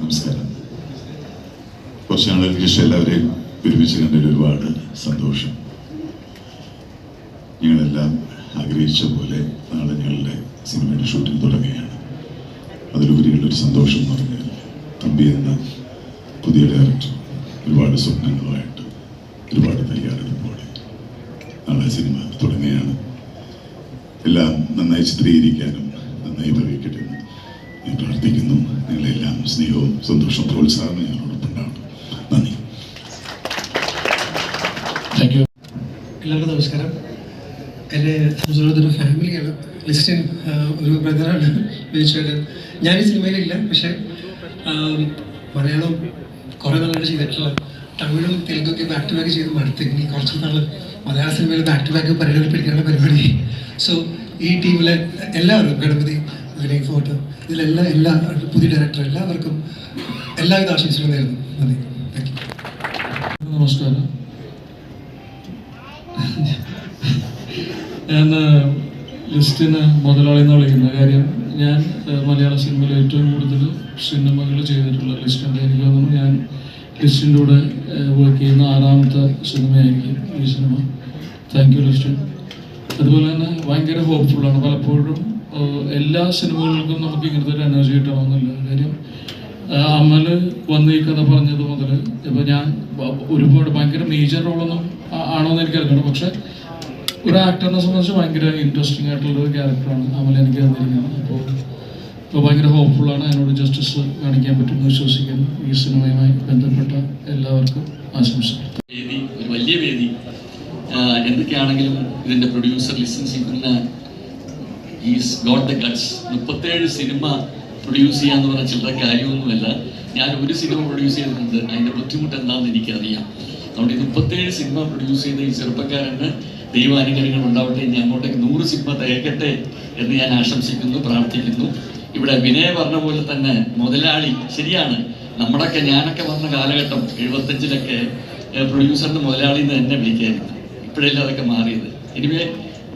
നമസ്കാരം. കുറച്ച് നാളുകൾക്ക് ശേഷം എല്ലാവരെയും ഒരുമിച്ച് കണ്ടതിൽ ഒരുപാട് സന്തോഷം. ഞങ്ങളെല്ലാം ആഗ്രഹിച്ച പോലെ നാളെ ഞങ്ങളുടെ സിനിമയുടെ ഷൂട്ടിംഗ് തുടങ്ങുകയാണ്. അതിലുപരിയുള്ളൊരു സന്തോഷം എന്ന് പറഞ്ഞാൽ തമ്പി എന്ന പുതിയ ഡയറക്ടർ ഒരുപാട് സ്വപ്നങ്ങളുമായിട്ട് ഒരുപാട് തയ്യാറെടുപ്പോടെ നാളെ സിനിമ തുടങ്ങുകയാണ്. എല്ലാം നന്നായി ചിത്രീകരിക്കാനും നന്നായി ഭവിക്കട്ടെ എന്ന് ഞാൻ പ്രാർത്ഥിക്കുന്നു. നിങ്ങളെല്ലാം സ്നേഹവും സന്തോഷവും പ്രോത്സാഹനവും ഞങ്ങളോടൊപ്പമുണ്ടാവണം. നന്ദി. Thank you. എല്ലാവർക്കും നമസ്കാരം. എൻ്റെ ഒരു ഫാമിലിയാണ്. ലിസ്റ്റിൻ ഒരു ബ്രദറാണ് വിളിച്ചേട്ടൻ. ഞാൻ ഈ സിനിമയിലില്ല, പക്ഷേ മലയാളം കുറേ നാളായിട്ട് ചെയ്തിട്ടുള്ള തമിഴും തെലുങ്കൊക്കെ ബാക്ക് ടു ബാക്ക് ചെയ്ത് മടുത്ത് ഇനി കുറച്ച് നാൾ മലയാള സിനിമയിൽ ബാക്ക് ടു ബാക്ക് പരിപാടി പിടിക്കാനുള്ള പരിപാടി. സോ ഈ ടീമിലെ എല്ലാവർക്കും ഗണപതി, വിനയ് ഫോട്ടോ, എല്ലാ പുതിയ ഡയറക്ടർ എല്ലാവർക്കും എല്ലാവിധ ആശംസകളും നേരുന്നു. നന്ദി. Thank you. നമസ്കാരം. ഞാൻ ലിസ്റ്റിന് മുതലാളി എന്ന് വിളിക്കുന്ന കാര്യം, ഞാൻ മലയാള സിനിമയിൽ ഏറ്റവും കൂടുതൽ സിനിമകൾ ചെയ്തിട്ടുള്ള ലിസ്റ്റിൻ്റെ എനിക്ക് തോന്നുന്നു ഞാൻ ലിസ്റ്റിൻ്റെ കൂടെ വർക്ക് ചെയ്യുന്ന 6ാമത്തെ സിനിമയായിരിക്കും ഈ സിനിമ. Thank you Listin. അതുപോലെ തന്നെ ഭയങ്കര ഹോപ്പ്ഫുള്ളാണ്. പലപ്പോഴും എല്ലാ സിനിമകൾക്കും നമുക്ക് ഇങ്ങനത്തെ ഒരു എനർജി കിട്ടണമെന്നില്ല. കാര്യം അമൽ വന്ന് ഈ കഥ പറഞ്ഞത് മുതൽ ഇപ്പോൾ ഞാൻ ഒരുപാട് ഭയങ്കര മേജർ റോളൊന്നും ആണോയെന്ന് എനിക്കറിയണം, പക്ഷേ ഒരു ആക്ടറിനെ സംബന്ധിച്ച് ഭയങ്കര ഇൻട്രസ്റ്റിംഗ് ആയിട്ടുള്ളൊരു ക്യാരക്ടറാണ് അമൽ എനിക്ക് തന്നിരിക്കുന്നത്. അപ്പോൾ ഭയങ്കര ഹോപ്പ്ഫുള്ളാണ്. അതിനോട് ജസ്റ്റിസ് കാണിക്കാൻ പറ്റുമെന്ന് വിശ്വസിക്കുന്നു. ഈ സിനിമയുമായി ബന്ധപ്പെട്ട എല്ലാവർക്കും ആശംസകൾ. ഒരു വലിയ വേദി എന്തൊക്കെയാണെങ്കിലും ഇതിൻ്റെ പ്രൊഡ്യൂസർ ലിസൺ ചെയ്യുന്ന is got the guts. 37 cinema produce ചെയ്യാന്ന് പറഞ്ഞ ചില്ലറ കാര്യമൊന്നുമല്ല. ഞാൻ ഒരു സിനിമ പ്രൊഡ്യൂസ് ചെയ്തിട്ടുണ്ട്, അതിൻ്റെ ബുദ്ധിമുട്ട് എന്താണെന്ന് എനിക്കറിയാം. അതുകൊണ്ട് ഈ 37 സിനിമ പ്രൊഡ്യൂസ് ചെയ്ത ഈ ചെറുപ്പക്കാരന് ദൈവാനുഗ്രഹങ്ങൾ ഉണ്ടാവട്ടെ. ഇനി അങ്ങോട്ടേക്ക് 100 സിനിമ തയ്ക്കട്ടെ എന്ന് ഞാൻ ആശംസിക്കുന്നു, പ്രാർത്ഥിക്കുന്നു. ഇവിടെ വിനയ പറഞ്ഞ പോലെ തന്നെ മുതലാളി ശരിയാണ്. നമ്മുടെയൊക്കെ ഞാനൊക്കെ വന്ന കാലഘട്ടം 75-ലൊക്കെ പ്രൊഡ്യൂസറിൻ്റെ മുതലാളി എന്ന് തന്നെ വിളിക്കായിരുന്നു. ഇപ്പോഴല്ലേ അതൊക്കെ മാറിയത്. എനിവേ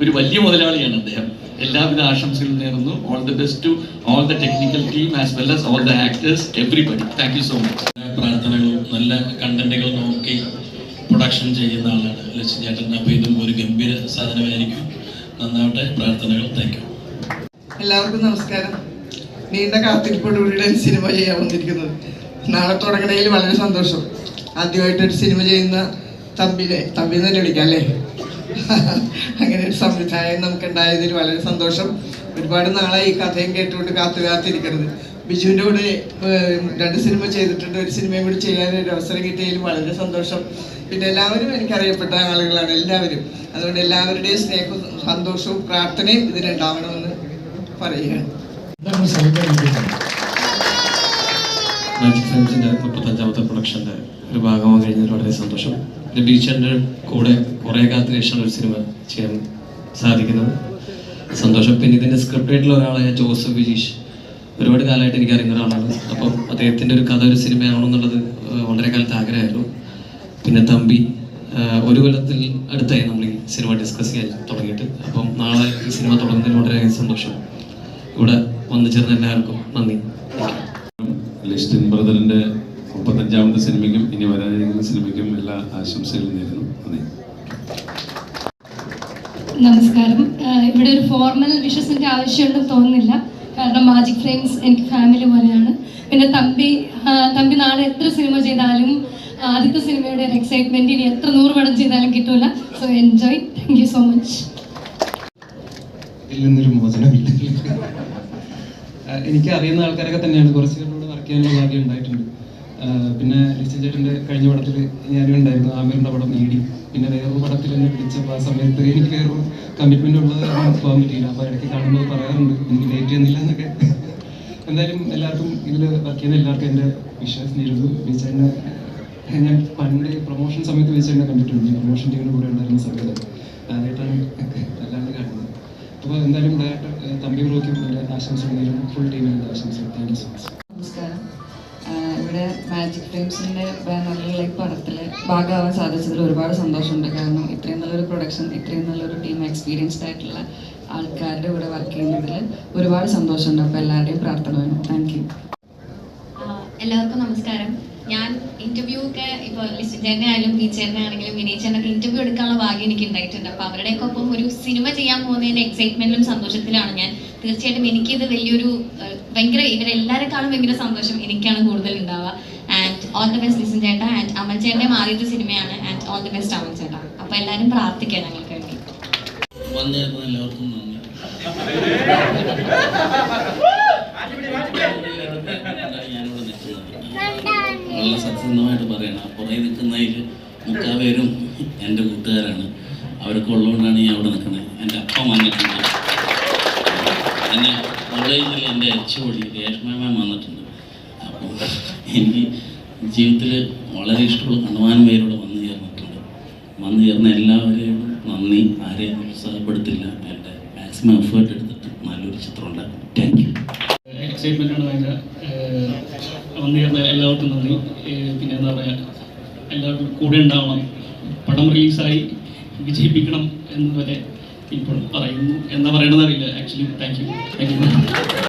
ഒരു വലിയ മുതലാളിയാണ് അദ്ദേഹം. എല്ലാവിധ ആശംസകളും നേരുന്നു. All the best to all the technical team as well as all the actors, everybody. Thank you so much. പ്രാർത്ഥനകളും നല്ല കണ്ടന്റുകൾ നോക്കി പ്രൊഡക്ഷൻ ചെയ്യുന്ന ആളാണ് ലക്ഷ്മി ചേട്ടൻ. അപ്പോൾ ഇതും ഒരു ഗംഭീര സാധനമായിരിക്കും. നന്നാവട്ടെ. പ്രാർത്ഥനകൾ. Thank you. എല്ലാവർക്കും നമസ്കാരം. നീണ്ട കാത്തിരിപ്പോടുകൂടിയാണ് സിനിമ ചെയ്യാൻ വന്നിരിക്കുന്നത്. നാളെ തുടങ്ങണതിൽ വളരെ സന്തോഷം. ആദ്യമായിട്ടൊരു സിനിമ ചെയ്യുന്ന തമ്പി തന്നെ വിളിക്കാം അല്ലേ? അങ്ങനെ ഒരു സംവിധായകൻ നമുക്കുണ്ടായതിൽ വളരെ സന്തോഷം. ഒരുപാട് നാളായി ഈ കഥയും കേട്ടുകൊണ്ട് കാത്തിരിക്കുന്നത്. ബിജുവിൻ്റെ കൂടെ 2 സിനിമ ചെയ്തിട്ടുണ്ട്. ഒരു സിനിമയും കൂടി ചെയ്യാനൊരു അവസരം കിട്ടിയതിൽ വളരെ സന്തോഷം. പിന്നെ എല്ലാവരും എനിക്കറിയപ്പെട്ട ആളുകളാണ് എല്ലാവരും. അതുകൊണ്ട് എല്ലാവരുടെയും സ്നേഹവും സന്തോഷവും പ്രാർത്ഥനയും ഇതിനുണ്ടാവണമെന്ന് പറയുകയാണ്. മാജിക് ഫിലിംസിൻ്റെ 35ാമത്തെ പ്രൊഡക്ഷൻ്റെ ഒരു ഭാഗമാകാൻ കഴിഞ്ഞതിൽ വളരെ സന്തോഷം. ബീച്ചറിൻ്റെ കൂടെ കുറേ കാലത്തിന് ശേഷമാണ് ഒരു സിനിമ ചെയ്യാൻ സാധിക്കുന്നത്. സന്തോഷം. പിന്നെ ഇതിൻ്റെ സ്ക്രിപ്റ്റ് റൈറ്ററിൽ ഒരാളായ ജോസഫ് വിജീഷ് ഒരുപാട് കാലമായിട്ട് എനിക്ക് അറിയുന്ന ഒരാളാണ്. അപ്പം അദ്ദേഹത്തിൻ്റെ ഒരു കഥ ഒരു സിനിമയാണെന്നുള്ളത് വളരെ കാലത്ത് ആഗ്രഹമായിരുന്നു. പിന്നെ തമ്പി ഒരു കൊല്ലത്തിൽ അടുത്തായി നമ്മൾ ഈ സിനിമ ഡിസ്കസ് ചെയ്യാൻ തുടങ്ങിയിട്ട്. അപ്പം നാളെ ഈ സിനിമ തുടങ്ങുന്നതിൽ വളരെ സന്തോഷം. ഇവിടെ വന്നു ചേർന്ന എല്ലാവർക്കും നന്ദി. ലിസ്റ്റിൻ ബ്രദറിൻ്റെ 35ാമത്തെ സിനിമയ്ക്കും ഇനി വരാനിരിക്കുന്ന സിനിമയ്ക്കും എല്ലാ ആശംസകളും നേരുന്നു. നന്ദി. നമസ്കാരം. ഇവിടെ ഒരു ഫോർമൽ വിഷസിൻ്റെ ആവശ്യമുണ്ടെന്ന് തോന്നുന്നില്ല. കാരണം മാജിക് ഫ്രെയിംസ് എനിക്ക് ഫാമിലി പോലെയാണ്. പിന്നെ തമ്പി നാളെ എത്ര സിനിമ ചെയ്താലും ആദ്യത്തെ സിനിമയുടെ ഒരു എക്സൈറ്റ്മെൻറ്റ് ഇനി എത്ര 100 പടം ചെയ്താലും കിട്ടൂല. So enjoy. Thank you so much. ഇതിൽ നിന്നൊരു മോചനമില്ല. എനിക്ക് അറിയുന്ന ആൾക്കാരൊക്കെ തന്നെയാണ്. കുറച്ച് പേരോട് വർക്ക് ചെയ്യാനുള്ള ഭാഗ്യം ഉണ്ടായിട്ടുണ്ട്. പിന്നെ ലിസ്റ്റൻ ചേട്ടൻ്റെ കഴിഞ്ഞ പടത്തിൽ ഞാനും ഉണ്ടായിരുന്നു. ആമിറിൻ്റെ പടം ED. പിന്നെ വേറൊരു പടത്തിൽ എന്നെ വിളിച്ചപ്പോൾ ആ സമയത്ത് എനിക്ക് വേറൊരു കമ്മിറ്റ്മെൻ്റ് ഉള്ളത് പോകാൻ പറ്റിയില്ല. അപ്പോൾ ഇടയ്ക്ക് കാണുമ്പോൾ പറയാറുണ്ട് എനിക്ക് ഡേറ്റ് ചെയ്യുന്നില്ല എന്നൊക്കെ. എന്തായാലും എല്ലാവർക്കും ഇതിൽ വർക്ക് ചെയ്യുന്ന എല്ലാവർക്കും എൻ്റെ വിശ്വാസം നേരുന്നു. വിളിച്ചേട്ടനെ ഞാൻ പണ്ട് പ്രൊമോഷൻ സമയത്ത് വിളിച്ചേട്ടനെ കണ്ടിട്ടുണ്ട്. പ്രൊമോഷൻ ടീമിൻ്റെ കൂടെ ഉണ്ടായിരുന്ന സമയത്ത് ആദ്യമായിട്ടാണ് അല്ലാണ്ട് കാണുന്നത്. അപ്പോൾ എന്തായാലും ഡയറക്ടർ തമ്പി ബ്രോയ്ക്കും എൻ്റെ ആശംസകൾ നേരുന്നു. ഫുൾ ടീമിൻ്റെ ആശംസകൾ. Thank you so much. നമസ്കാരം. ഇവിടെ മാജിക് ഫ്രെയിംസിൻ്റെ ബാനറിലുള്ള പടത്തിൽ ഭാഗമാവാൻ സാധിച്ചതിൽ ഒരുപാട് സന്തോഷമുണ്ട്. കാരണം ഇത്രയും നല്ലൊരു പ്രൊഡക്ഷൻ, ഇത്രയും നല്ലൊരു ടീം, എക്സ്പീരിയൻസ്ഡ് ആയിട്ടുള്ള ആൾക്കാരുടെ കൂടെ വർക്ക് ചെയ്യുന്നതിൽ ഒരുപാട് സന്തോഷമുണ്ട്. അപ്പോൾ എല്ലാവരുടെയും പ്രാർത്ഥന വേണം. Thank you. എല്ലാവർക്കും നമസ്കാരം. ഞാൻ ഇന്റർവ്യൂ ഒക്കെ ഇപ്പോൾ ലിസ്റ്റൻ ചേട്ടനെ ആയാലും ബി ചേട്ടനെ ആണെങ്കിലും വിനയ് ചേട്ടനൊക്കെ ഇന്റർവ്യൂ എടുക്കാനുള്ള ഭാഗ്യം എനിക്ക് ഉണ്ടായിട്ടുണ്ട്. അപ്പോൾ അവരുടെയൊക്കെ ഒപ്പം ഒരു സിനിമ ചെയ്യാൻ പോകുന്നതിൻ്റെ എക്സൈറ്റ്മെന്റിലും സന്തോഷത്തിലാണ് ഞാൻ. തീർച്ചയായിട്ടും എനിക്കിത് വലിയൊരു ഭയങ്കര ഇവരെല്ലാവരെക്കാളും ഭയങ്കര സന്തോഷം എനിക്കാണ് കൂടുതൽ ഉണ്ടാവുക. And all the best Liston ചേട്ടാ. ആൻഡ് അമൽ ചേട്ടൻ്റെ ആദ്യത്തെ സിനിമയാണ്. ആൻഡ് ഓൾ ദി ബെസ്റ്റ് അമൽ ചേട്ടാ. അപ്പോൾ എല്ലാവരും പ്രാർത്ഥിക്കാം ഞങ്ങൾക്ക് വേണ്ടി. വന്നിരുന്ന എല്ലാവർക്കും നന്ദി. ഞാനിവിടെ നിൽക്കുന്നത് വളരെ സത്യസന്ധമായിട്ട് പറയണം. പുറകെ നിൽക്കുന്നതിൽ മുക്കാവേരും എൻ്റെ കൂട്ടുകാരാണ്. അവരൊക്കെ ഉള്ളതുകൊണ്ടാണ് ഞാൻ അവിടെ നിൽക്കുന്നത്. എൻ്റെ അപ്പം വന്നിട്ടുണ്ട്, എന്നെ കോളേജിൽ എൻ്റെ HOD രേഷ്മ മാം വന്നിട്ടുണ്ട്. അപ്പോൾ എനിക്ക് ജീവിതത്തിൽ വളരെ ഇഷ്ടമുള്ള കണ്ടമാനം പേരോട് വന്നു ചേർന്നിട്ടുണ്ട്. വന്നു ചേർന്ന എല്ലാവരെയും നന്ദി. ആരെയും ഉത്സാഹപ്പെടുത്തില്ല. എൻ്റെ മാക്സിമം എഫേർട്ട് എടുത്തിട്ട് നല്ലൊരു ചിത്രം ഉണ്ടാക്കും. Thank you. എക്സൈറ്റ്മെൻറ്റാണ് ഭയങ്കര. വന്നു ചേർന്ന എല്ലാവർക്കും നന്ദി. പിന്നെ എന്താ പറയുക, എല്ലാവർക്കും കൂടെ ഉണ്ടാവണം. പടം റിലീസായി വിജയിപ്പിക്കണം എന്ന് വരെ ഇപ്പോൾ പറയുന്നു. എന്താ പറയണമെന്നറിയില്ല ആക്ച്വലി. Thank you.